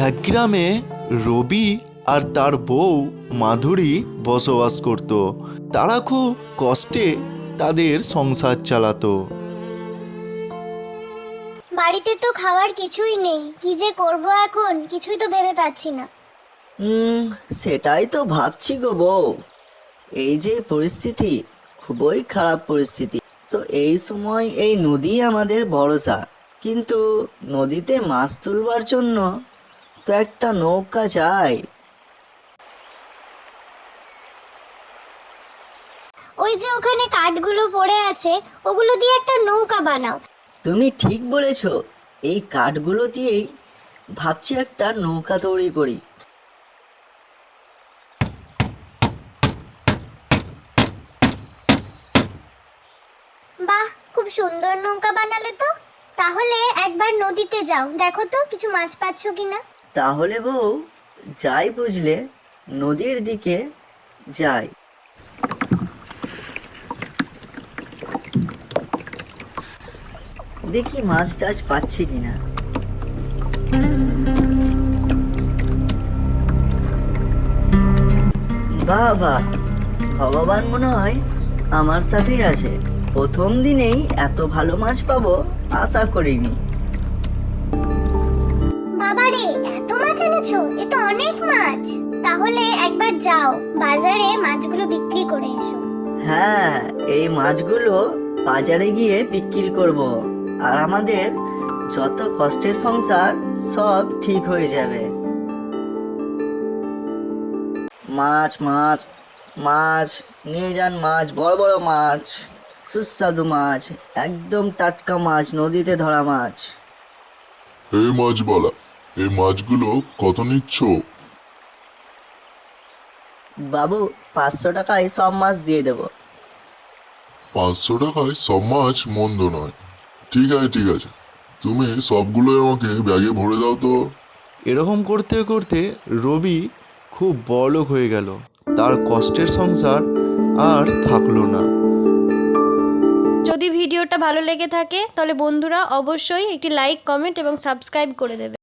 এক গ্রামে রবি আর তার বউ মাধুরী বসবাস করত। তারা খুব কষ্টে তাদের সংসার চালাতো। বাড়িতে তো খাওয়ার কিছুই নেই, কি যে করব এখন কিছুই তো ভেবে পাচ্ছি না। সেটাই তো ভাবছি গো বউ। এই যে পরিস্থিতি, খুবই খারাপ পরিস্থিতি। তো এই সময় এই নদী আমাদের ভরসা, কিন্তু নদীতে মাছ তুলবার জন্য তো একটা নৌকা চাই। ওই যে ওখানে কাঠগুলো পড়ে আছে, ওগুলো দিয়ে একটা নৌকা বানাও। তুমি ঠিক বলেছ, এই কাঠগুলো দিয়েই ভাবছি একটা নৌকা তৈরি করি। বাহ, খুব সুন্দর নৌকা বানালে তো। তাহলে একবার নদীতে যাও, দেখো তো কিছু মাছ পাচ্ছ কিনা। তাহলে বউ যাই, বুঝলে, নদীর দিকে যাই। দেখি মাছ টাছ পাচ্ছি কিনা। বাহ বাহ, ভগবান মনে হয় আমার সাথেই আছে। প্রথম দিনেই এত ভালো মাছ পাবো আশা করিনি। বাবারে, এত মাছ এনেছো, এ তো অনেক মাছ। তাহলে একবার যাও বাজারে মাছগুলো বিক্রি করে এসো। হ্যাঁ, এই মাছগুলো বাজারে গিয়ে বিক্রি করব, আর আমাদের যত কষ্টের সংসার সব ঠিক হয়ে যাবে। মাছ মাছ মাছ নিয়ে যান, মাছ, বড় বড় মাছ, সুস্বাদু মাছ, একদম টাটকা মাছ, নদীতে ধরা মাছ। এই মাছওয়ালা, এই মাছগুলো কত নিচ্ছ? বাবু, 500 টাকায় সব মাছ দিয়ে দেব। 500 টাকায় সব মাছ মন্দ নয়। ঠিক আছে ঠিক আছে, তুমি সবগুলো আমাকে ব্যাগে ভরে দাও তো। এরকম করতে করতে রবি খুব বড়লোক হয়ে গেল। তার কষ্টের সংসার আর থাকলো না। যদি ভিডিওটা ভালো লেগে থাকে তাহলে বন্ধুরা অবশ্যই একটি লাইক, কমেন্ট এবং সাবস্ক্রাইব করে দেবে।